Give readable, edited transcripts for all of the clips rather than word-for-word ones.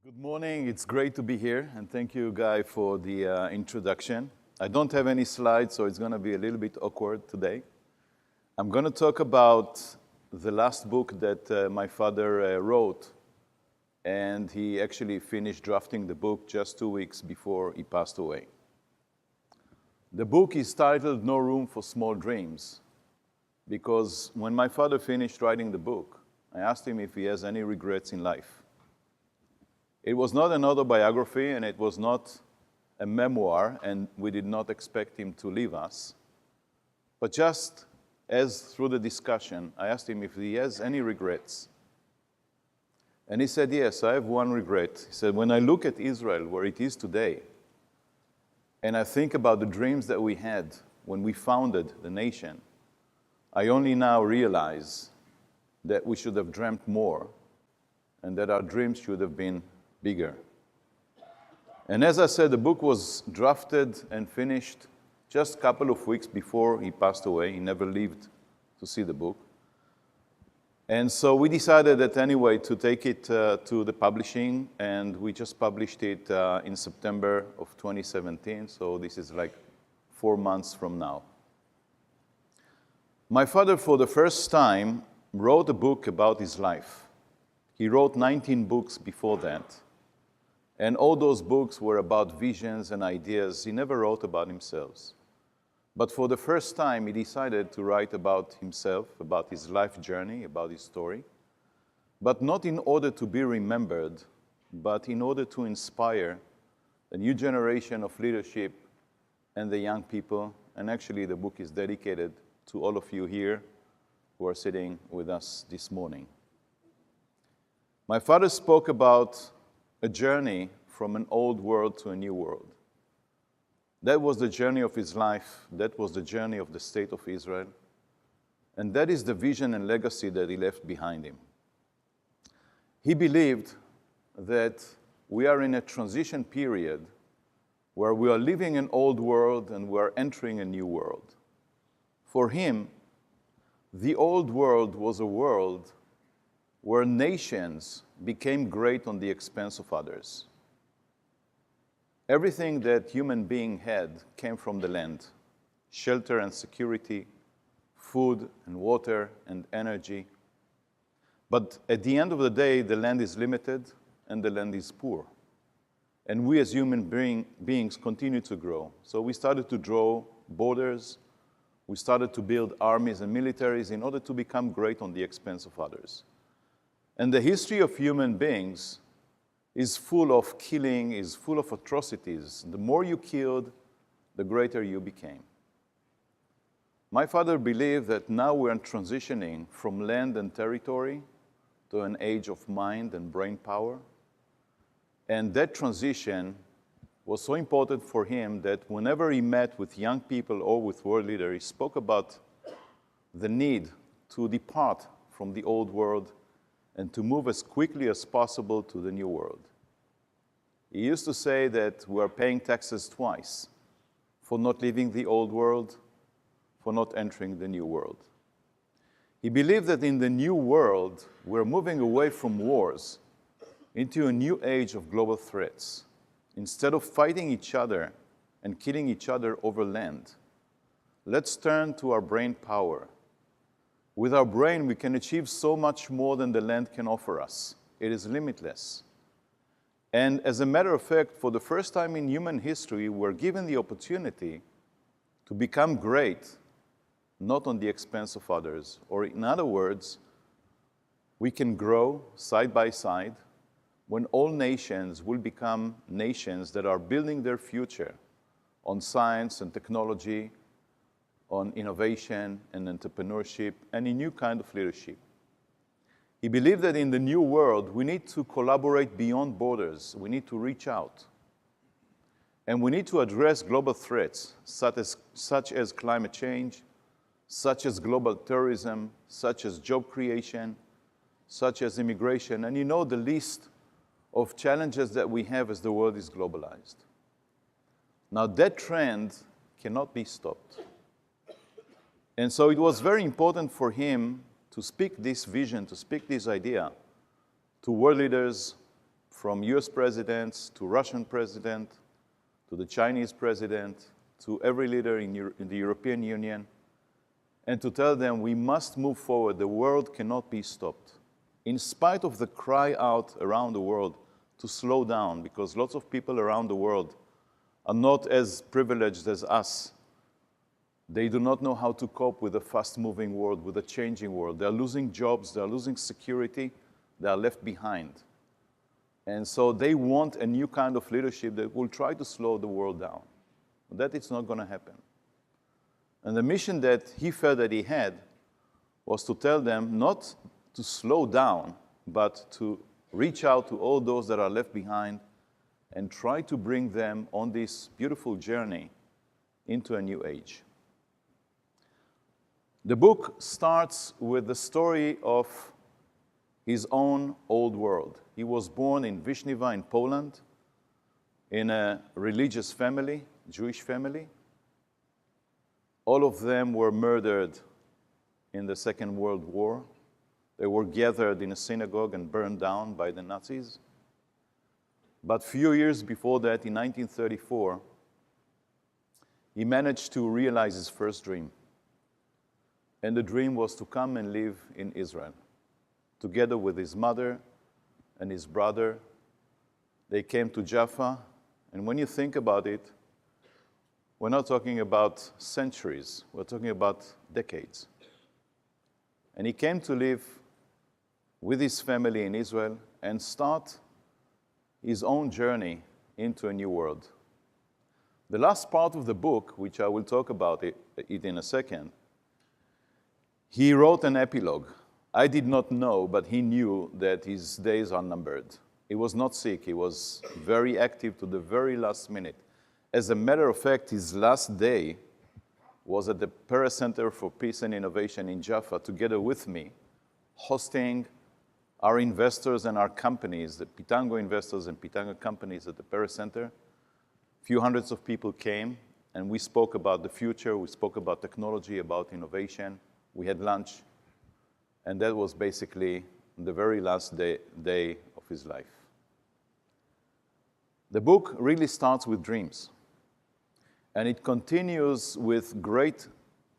Good morning. It's great to be here, and thank you, Guy, for the introduction. I don't have any slides, so it's going to be a little bit awkward today. I'm going to talk about the last book that my father wrote, and he actually finished drafting the book just 2 weeks before he passed away. The book is titled No Room for Small Dreams, because when my father finished writing the book, I asked him if he has any regrets in life. It was not an autobiography, and it was not a memoir, and we did not expect him to leave us. But just as through the discussion, I asked him if he has any regrets. And he said, yes, I have one regret. He said, when I look at Israel, where it is today, and I think about the dreams that we had when we founded the nation, I only now realize that we should have dreamt more, and that our dreams should have been bigger. And as I said, the book was drafted and finished just a couple of weeks before he passed away. He never lived to see the book. And so we decided that anyway to take it to the publishing, and we just published it in September of 2017, so this is like 4 months from now. My father, for the first time, wrote a book about his life. He wrote 19 books before that. And all those books were about visions and ideas. He never wrote about himself. But for the first time, he decided to write about himself, about his life journey, about his story. But not in order to be remembered, but in order to inspire a new generation of leadership and the young people. And actually, the book is dedicated to all of you here who are sitting with us this morning. My father spoke about a journey from an old world to a new world. That was the journey of his life. That was the journey of the state of Israel. And that is the vision and legacy that he left behind him. He believed that we are in a transition period where we are leaving an old world and we are entering a new world. For him, the old world was a world where nations became great on the expense of others. Everything that human being had came from the land: shelter and security, food and water and energy. But at the end of the day, the land is limited and the land is poor. And we as human beings continue to grow. So we started to draw borders. We started to build armies and militaries in order to become great on the expense of others. And the history of human beings is full of killing, is full of atrocities. The more you killed, the greater you became. My father believed that now we're transitioning from land and territory to an age of mind and brain power. And that transition was so important for him that whenever he met with young people or with world leaders, he spoke about the need to depart from the old world and to move as quickly as possible to the new world. He used to say that we're paying taxes twice: for not leaving the old world, for not entering the new world. He believed that in the new world, we're moving away from wars into a new age of global threats. Instead of fighting each other and killing each other over land, let's turn to our brain power. With our brain, we can achieve so much more than the land can offer us. It is limitless. And as a matter of fact, for the first time in human history, we're given the opportunity to become great, not on the expense of others. Or in other words, we can grow side by side when all nations will become nations that are building their future on science and technology, on innovation and entrepreneurship, and a new kind of leadership. He believed that in the new world, we need to collaborate beyond borders. We need to reach out. And we need to address global threats, such as climate change, such as global terrorism, such as job creation, such as immigration. And you know the list of challenges that we have as the world is globalized. Now, that trend cannot be stopped. And so it was very important for him to speak this vision, to speak this idea to world leaders from US presidents to Russian president, to the Chinese president, to every leader in the European Union, and to tell them we must move forward. The world cannot be stopped. In spite of the cry out around the world to slow down, because lots of people around the world are not as privileged as us. They do not know how to cope with a fast-moving world, with a changing world. They are losing jobs, they are losing security, they are left behind. And so they want a new kind of leadership that will try to slow the world down. But that it's not going to happen. And the mission that he felt that he had was to tell them not to slow down, but to reach out to all those that are left behind and try to bring them on this beautiful journey into a new age. The book starts with the story of his own old world. He was born in Wisniwa in Poland, in a religious family, Jewish family. All of them were murdered in the Second World War. They were gathered in a synagogue and burned down by the Nazis. But a few years before that, in 1934, he managed to realize his first dream. And the dream was to come and live in Israel. Together with his mother and his brother, they came to Jaffa. And when you think about it, we're not talking about centuries, we're talking about decades. And he came to live with his family in Israel and start his own journey into a new world. The last part of the book, which I will talk about it in a second, he wrote an epilogue. I did not know, but he knew that his days are numbered. He was not sick, he was very active to the very last minute. As a matter of fact, his last day was at the Peres Center for Peace and Innovation in Jaffa, together with me, hosting our investors and our companies, the Pitango investors and Pitango companies at the Peres Center. A few hundreds of people came, and we spoke about the future, we spoke about technology, about innovation. We had lunch, and that was basically the very last day of his life. The book really starts with dreams, and it continues with great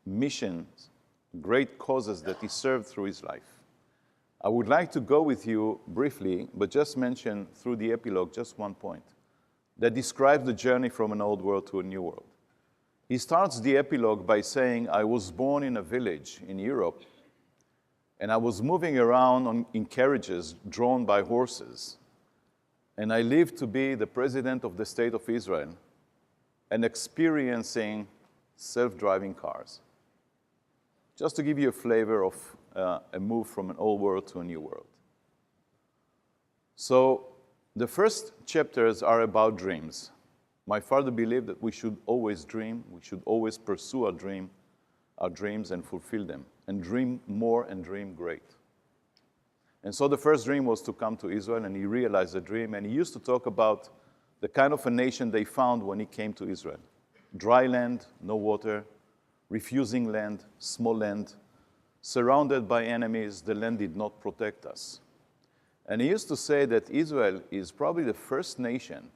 missions, great causes that he served through his life. I would like to go with you briefly, but just mention through the epilogue just one point that describes the journey from an old world to a new world. He starts the epilogue by saying, I was born in a village in Europe, and I was moving around in carriages drawn by horses, and I lived to be the president of the state of Israel and experiencing self-driving cars. Just to give you a flavor of a move from an old world to a new world. So the first chapters are about dreams. My father believed that we should always dream, we should always pursue our dreams and fulfill them, and dream more and dream great. And so the first dream was to come to Israel, and he realized the dream, and he used to talk about the kind of a nation they found when he came to Israel. Dry land, no water, refusing land, small land, surrounded by enemies, the land did not protect us. And he used to say that Israel is probably the first nation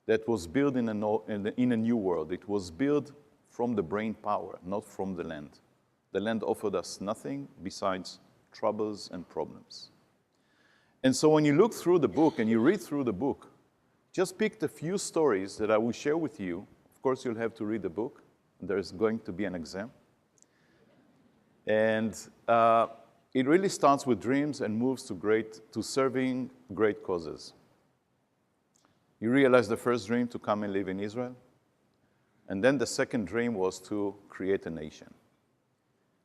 that was built in a new world. It was built from the brain power, not from the land. The land offered us nothing besides troubles and problems. And so when you look through the book and you read through the book, just pick a few stories that I will share with you. Of course, you'll have to read the book. There's going to be an exam. And it really starts with dreams and moves to serving great causes. You realize the first dream to come and live in Israel. And then the second dream was to create a nation.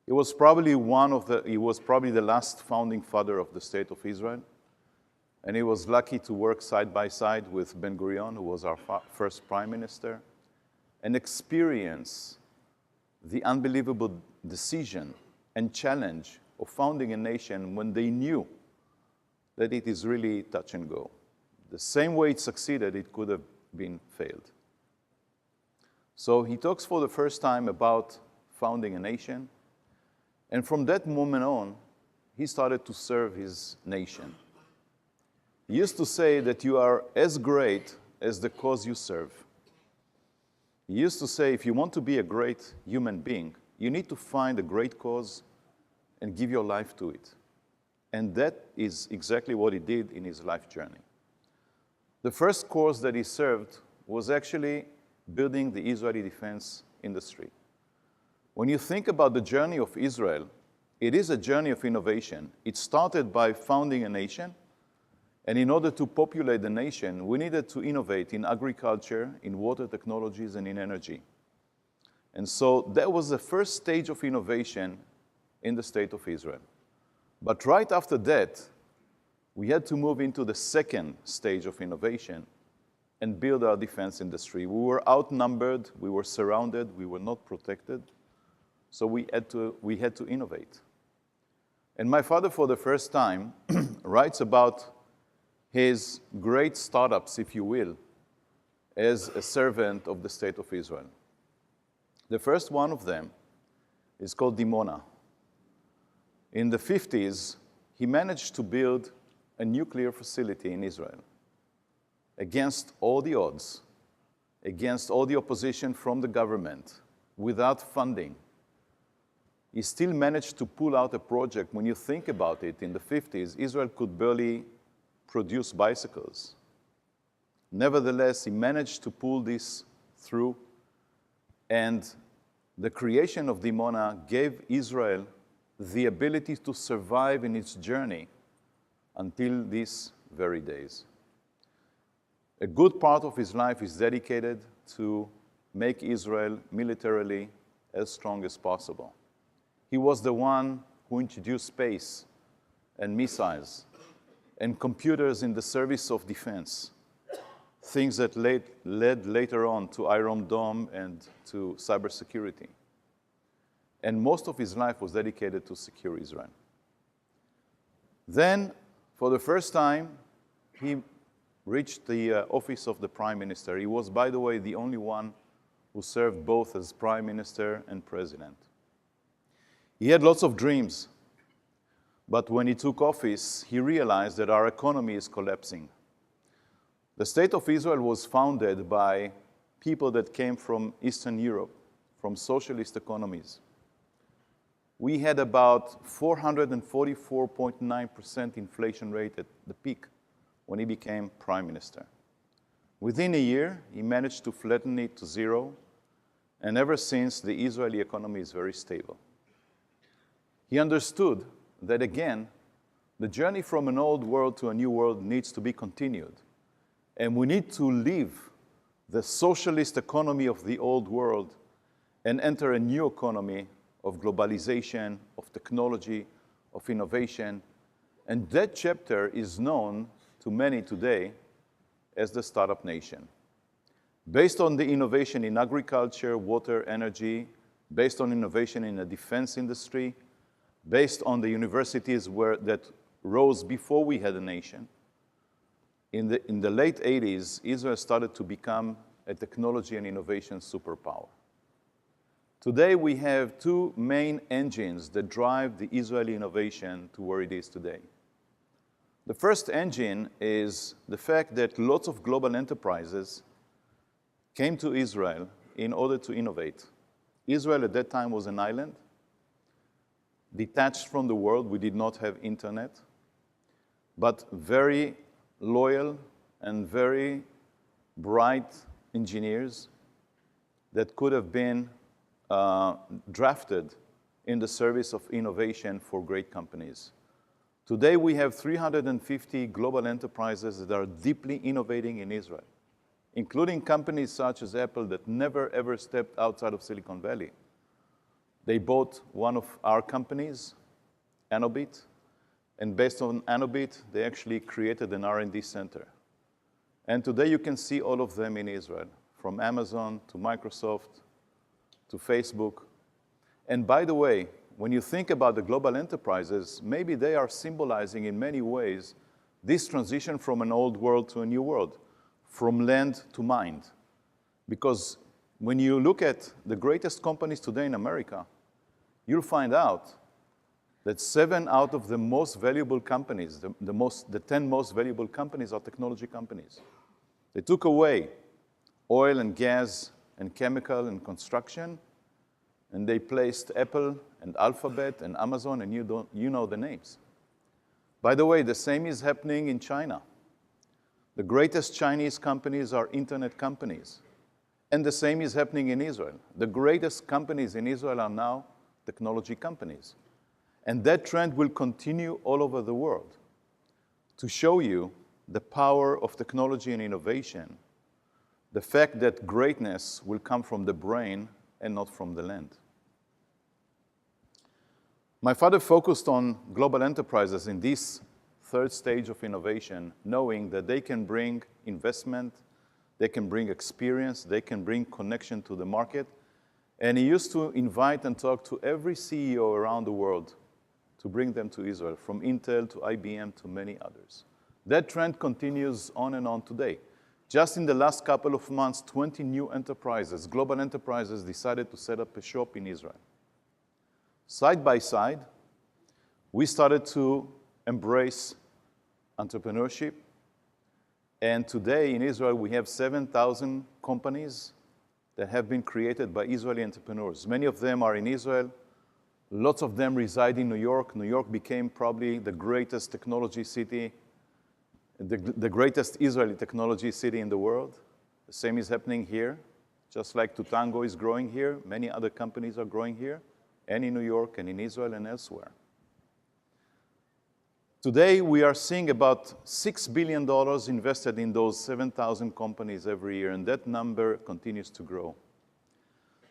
He was probably the last founding father of the state of Israel. And he was lucky to work side by side with Ben-Gurion, who was our first prime minister, and experience the unbelievable decision and challenge of founding a nation when they knew that it is really touch and go. The same way it succeeded, it could have been failed. So he talks for the first time about founding a nation. And from that moment on, he started to serve his nation. He used to say that you are as great as the cause you serve. He used to say, if you want to be a great human being, you need to find a great cause and give your life to it. And that is exactly what he did in his life journey. The first cause that he served was actually building the Israeli defense industry. When you think about the journey of Israel, it is a journey of innovation. It started by founding a nation, and in order to populate the nation, we needed to innovate in agriculture, in water technologies, and in energy. And so that was the first stage of innovation in the state of Israel. But right after that, we had to move into the second stage of innovation and build our defense industry. We were outnumbered, we were surrounded, we were not protected, so we had to innovate. And my father, for the first time, writes about his great startups, if you will, as a servant of the state of Israel. The first one of them is called Dimona. In the 50s, he managed to build a nuclear facility in Israel against all the odds, against all the opposition from the government, without funding. He still managed to pull out a project. When you think about it, in the 50s, Israel could barely produce bicycles. Nevertheless, he managed to pull this through, and the creation of Dimona gave Israel the ability to survive in its journey until these very days. A good part of his life is dedicated to make Israel militarily as strong as possible. He was the one who introduced space and missiles and computers in the service of defense, things that led later on to Iron Dome and to cybersecurity. And most of his life was dedicated to secure Israel. Then, for the first time, he reached the office of the prime minister. He was, by the way, the only one who served both as prime minister and president. He had lots of dreams, but when he took office, he realized that our economy is collapsing. The state of Israel was founded by people that came from Eastern Europe, from socialist economies. We had about 444.9% inflation rate at the peak when he became prime minister. Within a year, he managed to flatten it to zero, and ever since, the Israeli economy is very stable. He understood that, again, the journey from an old world to a new world needs to be continued. And we need to leave the socialist economy of the old world and enter a new economy of globalization, of technology, of innovation. And that chapter is known to many today as the startup nation. Based on the innovation in agriculture, water, energy, based on innovation in the defense industry, based on the universities that rose before we had a nation. In the late 80s, Israel started to become a technology and innovation superpower. Today, we have two main engines that drive the Israeli innovation to where it is today. The first engine is the fact that lots of global enterprises came to Israel in order to innovate. Israel at that time was an island, detached from the world. We did not have internet, but very loyal and very bright engineers that could have been drafted in the service of innovation for great companies. Today, we have 350 global enterprises that are deeply innovating in Israel, including companies such as Apple that never, ever stepped outside of Silicon Valley. They bought one of our companies, Anobit, and based on Anobit, they actually created an R&D center. And today you can see all of them in Israel, from Amazon to Microsoft to Facebook. And by the way, when you think about the global enterprises, maybe they are symbolizing in many ways this transition from an old world to a new world, from land to mind. Because when you look at the greatest companies today in America, you'll find out that 7 out of the most valuable companies, the 10 most valuable companies are technology companies. They took away oil and gas and chemical and construction, and they placed Apple and Alphabet and Amazon, and you know the names. By the way, the same is happening in China. The greatest Chinese companies are internet companies. And the same is happening in Israel. The greatest companies in Israel are now technology companies. And that trend will continue all over the world to show you the power of technology and innovation, the fact that greatness will come from the brain and not from the land. My father focused on global enterprises in this third stage of innovation, knowing that they can bring investment, they can bring experience, they can bring connection to the market. And he used to invite and talk to every CEO around the world to bring them to Israel, from Intel to IBM to many others. That trend continues on and on today. Just in the last couple of months, 20 new enterprises, global enterprises, decided to set up a shop in Israel. Side by side, we started to embrace entrepreneurship. And today in Israel, we have 7,000 companies that have been created by Israeli entrepreneurs. Many of them are in Israel. Lots of them reside in New York. New York became probably the greatest technology city, the greatest Israeli technology city in the world. The same is happening here. Just like Pitango is growing here, many other companies are growing here, and in New York, and in Israel, and elsewhere. Today, we are seeing about $6 billion invested in those 7,000 companies every year, and that number continues to grow.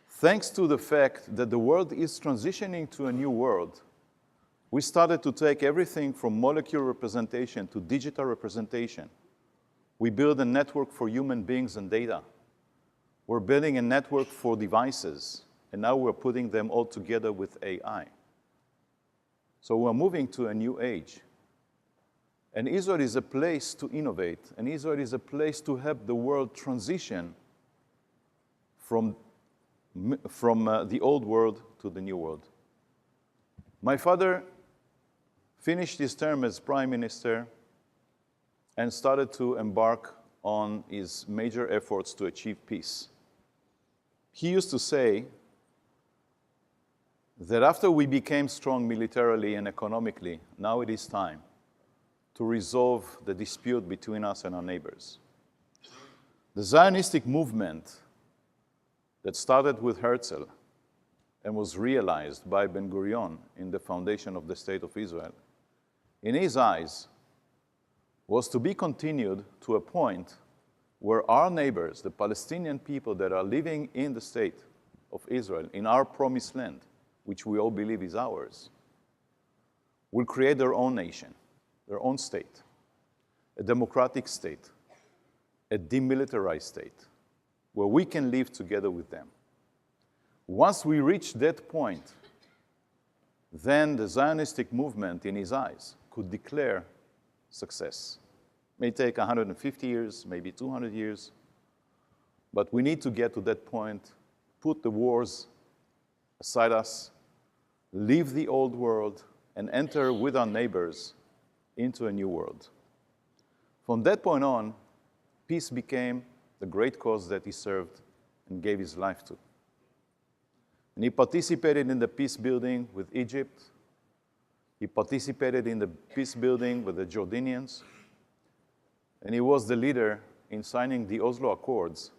Thanks to the fact that the world is transitioning to a new world, we started to take everything from molecular representation to digital representation. We build a network for human beings and data. We're building a network for devices, and now we're putting them all together with AI. So we're moving to a new age. And Israel is a place to innovate, and Israel is a place to help the world transition from the old world to the new world. My father finished his term as prime minister and started to embark on his major efforts to achieve peace. He used to say that after we became strong militarily and economically, now it is time to resolve the dispute between us and our neighbors. The Zionistic movement that started with Herzl and was realized by Ben-Gurion in the foundation of the State of Israel, in his eyes, was to be continued to a point where our neighbors, the Palestinian people that are living in the State of Israel, in our promised land, which we all believe is ours, will create their own nation, their own state, a democratic state, a demilitarized state, where we can live together with them. Once we reach that point, then the Zionistic movement, in his eyes, could declare success. It may take 150 years, maybe 200 years, but we need to get to that point, put the wars aside us, leave the old world, and enter with our neighbors into a new world. From that point on, peace became the great cause that he served and gave his life to. And he participated in the peace building with Egypt. He participated in the peace building with the Jordanians. And he was the leader in signing the Oslo Accords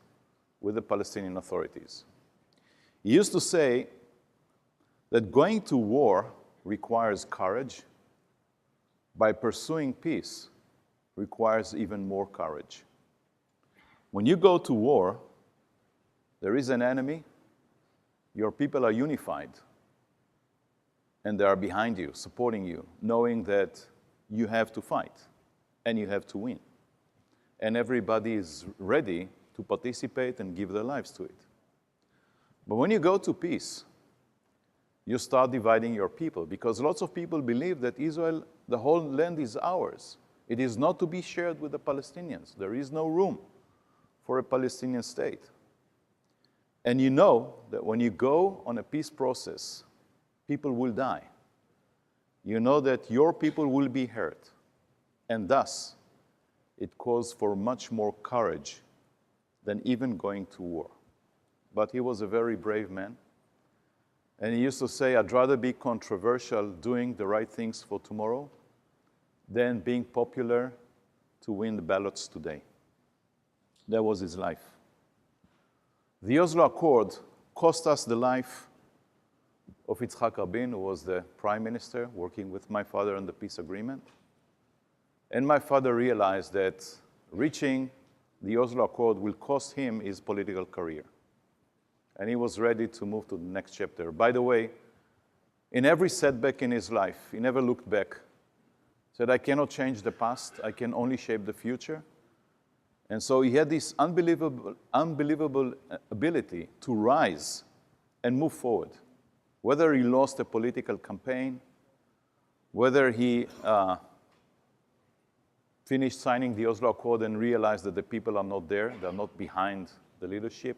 with the Palestinian authorities. He used to say that going to war requires courage. By pursuing peace requires even more courage. When you go to war, there is an enemy, your people are unified, and they are behind you, supporting you, knowing that you have to fight, and you have to win. And everybody is ready to participate and give their lives to it. But when you go to peace, you start dividing your people, because lots of people believe that Israel, the whole land is ours. It is not to be shared with the Palestinians. There is no room for a Palestinian state. And you know that when you go on a peace process, people will die. you know that your people will be hurt, and thus it calls for much more courage than even going to war. But he was a very brave man, and he used to say, I'd rather be controversial doing the right things for tomorrow than being popular to win the ballots today. That was his life. The Oslo Accord cost us the life of Yitzhak Rabin, who was the prime minister working with my father on the peace agreement. And my father realized that reaching the Oslo Accord will cost him his political career. And he was ready to move to the next chapter. By the way, in every setback in his life, he never looked back. He said, I cannot change the past, I can only shape the future. And so he had this unbelievable ability to rise and move forward. Whether he lost a political campaign, whether he finished signing the Oslo Accord and realized that the people are not there, they're not behind the leadership,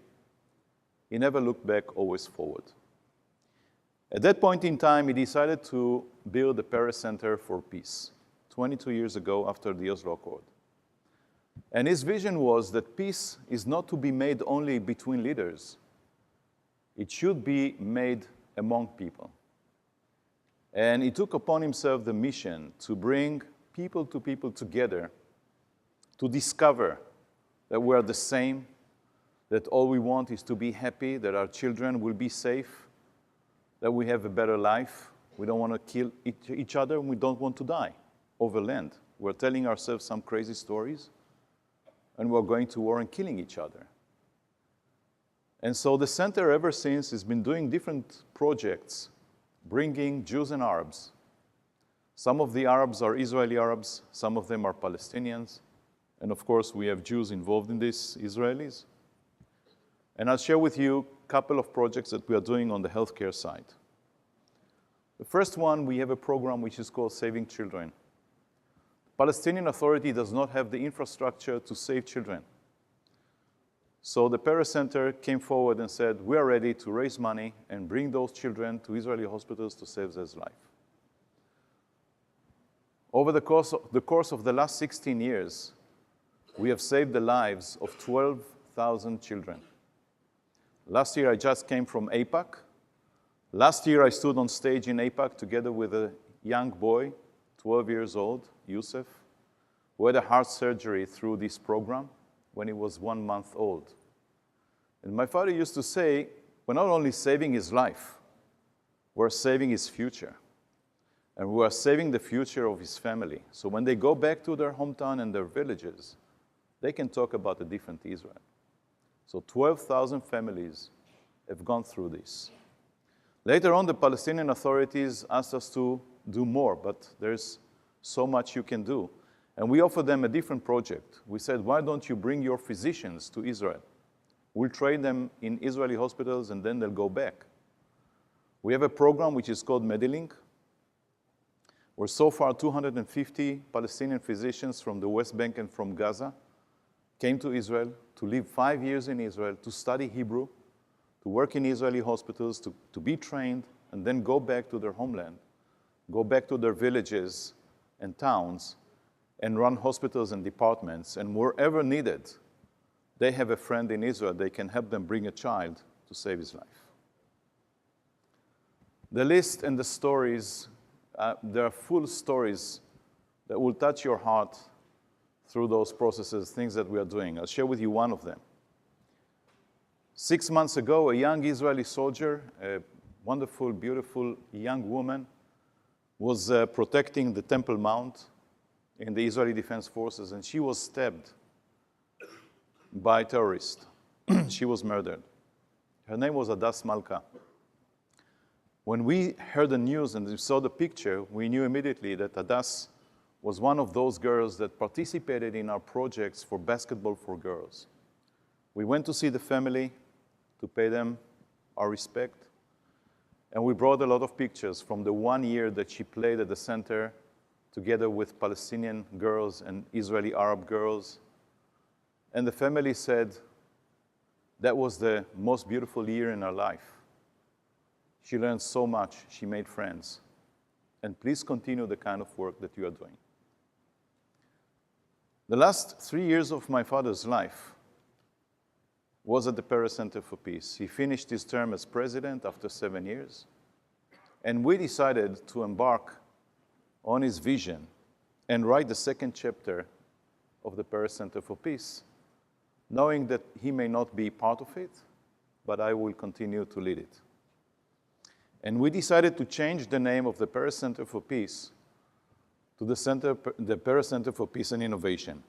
he never looked back, always forward. At that point in time, he decided to build the Peres Center for Peace, 22 years ago after the Oslo Accord. And his vision was that peace is not to be made only between leaders. It should be made among people. And he took upon himself the mission to bring people together to discover that we're the same, that all we want is to be happy, that our children will be safe, that we have a better life. We don't want to kill each other, and we don't want to die over land. We're telling ourselves some crazy stories, and we're going to war and killing each other. And so the center ever since has been doing different projects, bringing Jews and Arabs. Some of the Arabs are Israeli Arabs, some of them are Palestinians, and of course we have Jews involved in this, Israelis. And I'll share with you a couple of projects that we are doing on the healthcare side. The first one, we have a program which is called Saving Children. The Palestinian Authority does not have the infrastructure to save children. So the Peres Center came forward and said, we are ready to raise money and bring those children to Israeli hospitals to save their life. Over the course of the last 16 years, we have saved the lives of 12,000 children. Last year, I just came from AIPAC. Last year, I stood on stage in AIPAC together with a young boy, 12 years old, Yusuf, who had a heart surgery through this program when he was 1 month old. And my father used to say, we're not only saving his life, we're saving his future. And we are saving the future of his family. So when they go back to their hometown and their villages, they can talk about a different Israel. So 12,000 families have gone through this. Later on, the Palestinian authorities asked us to do more, but there's so much you can do. And we offered them a different project. We said, why don't you bring your physicians to Israel? We'll train them in Israeli hospitals, and then they'll go back. We have a program which is called Medilink, where so far 250 Palestinian physicians from the West Bank and from Gaza came to Israel to live 5 years in Israel, to study Hebrew, to work in Israeli hospitals, to be trained, and then go back to their homeland, go back to their villages and towns, and run hospitals and departments. And wherever needed, they have a friend in Israel. They can help them bring a child to save his life. The list and the stories, there are full stories that will touch your heart through those processes, things that we are doing. I'll share with you one of them. 6 months ago, a young Israeli soldier, a wonderful, beautiful young woman, was protecting the Temple Mount in the Israeli Defense Forces, and she was stabbed by terrorists. She was murdered. Her name was Adas Malka. When we heard the news and we saw the picture, we knew immediately that Adas was one of those girls that participated in our projects for basketball for girls. We went to see the family to pay them our respect, and we brought a lot of pictures from the 1 year that she played at the center together with Palestinian girls and Israeli Arab girls. And the family said that was the most beautiful year in her life. She learned so much. She made friends. and please continue the kind of work that you are doing. The last 3 years of my father's life was at the Peres Center for Peace. He finished his term as president after 7 years, and we decided to embark on his vision and write the second chapter of the Peres Center for Peace, knowing that he may not be part of it, but I will continue to lead it. And we decided to change the name of the Peres Center for Peace to the Peres Center for Peace and Innovation.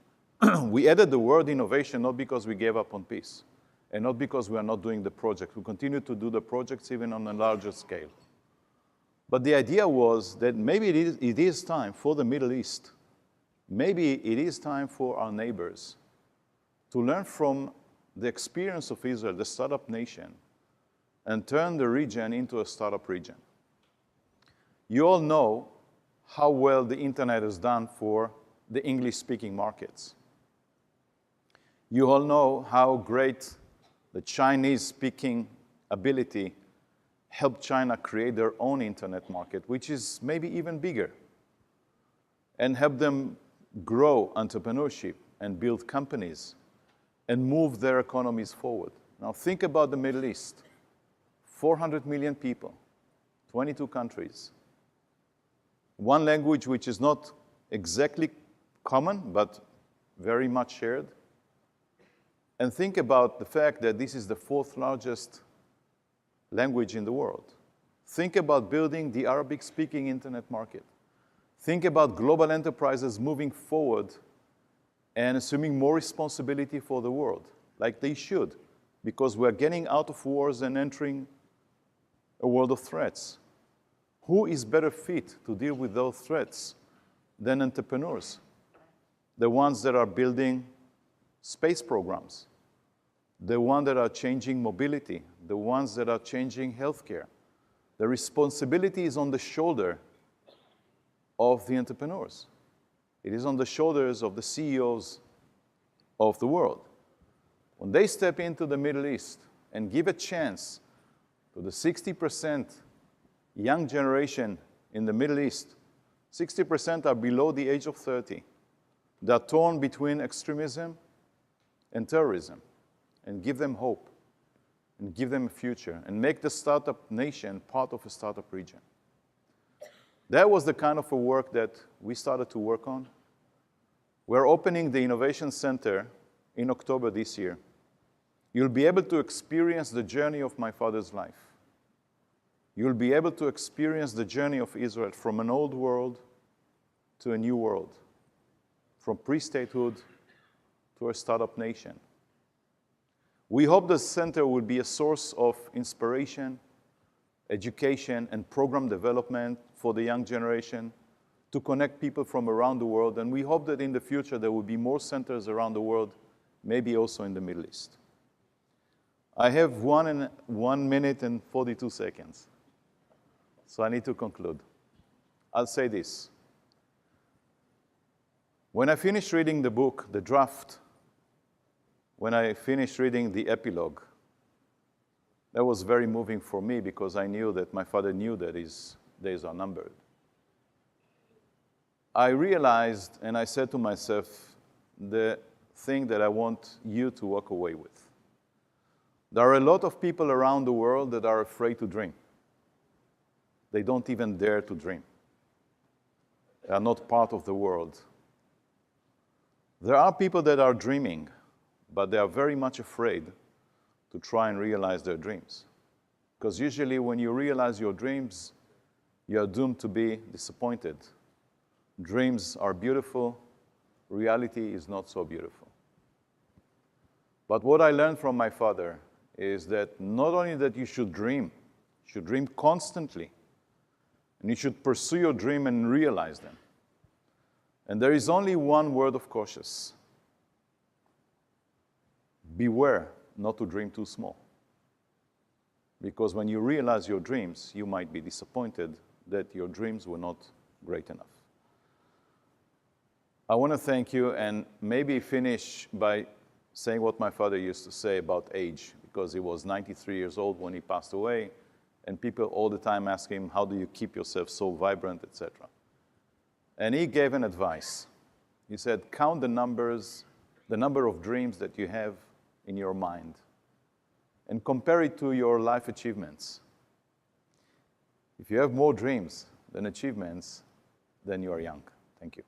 We added the word innovation not because we gave up on peace, and not because we are not doing the project. We continue to do the projects even on a larger scale. But the idea was that maybe it is time for the Middle East, maybe it is time for our neighbors to learn from the experience of Israel, the startup nation, and turn the region into a startup region. You all know how well the internet has done for the English-speaking markets. You all know how great the Chinese-speaking ability helped China create their own internet market, which is maybe even bigger, and help them grow entrepreneurship and build companies and move their economies forward. Now think about the Middle East. 400 million people, 22 countries. One language which is not exactly common, but very much shared. And think about the fact that this is the 4th largest language in the world. Think about building the Arabic-speaking internet market. Think about global enterprises moving forward and assuming more responsibility for the world, like they should, because we're getting out of wars and entering a world of threats. Who is better fit to deal with those threats than entrepreneurs? The ones that are building space programs, the ones that are changing mobility, the ones that are changing healthcare. The responsibility is on the shoulder of the entrepreneurs. It is on the shoulders of the CEOs of the world. When they step into the Middle East and give a chance to the 60% young generation in the Middle East, 60% are below the age of 30. They are torn between extremism and terrorism, and give them hope, and give them a future, and make the startup nation part of a startup region. That was the kind of a work that we started to work on. We're opening the Innovation Center in October this year. You'll be able to experience the journey of my father's life. You'll be able to experience the journey of Israel from an old world to a new world, from pre-statehood to a startup nation. We hope the center will be a source of inspiration, education, and program development for the young generation to connect people from around the world. And we hope that in the future there will be more centers around the world, maybe also in the Middle East. I have 1 minute and 42 seconds, so I need to conclude. I'll say this. When I finished reading the book, the draft, when I finished reading the epilogue, that was very moving for me because I knew that my father knew that his days are numbered. I realized, and I said to myself, the thing that I want you to walk away with. There are a lot of people around the world that are afraid to dream. They don't even dare to dream. They are not part of the world. There are people that are dreaming, but they are very much afraid to try and realize their dreams. Because usually when you realize your dreams, you are doomed to be disappointed. Dreams are beautiful, reality is not so beautiful. But what I learned from my father is that not only that you should dream constantly, and you should pursue your dream and realize them. And there is only one word of caution. Beware not to dream too small. Because when you realize your dreams, you might be disappointed that your dreams were not great enough. I want to thank you and maybe finish by saying what my father used to say about age, because he was 93 years old when he passed away, And people all the time ask him, how do you keep yourself so vibrant, etc. And he gave an advice. He said, count the number of dreams that you have in your mind, and compare it to your life achievements. If you have more dreams than achievements, then you are young. Thank you.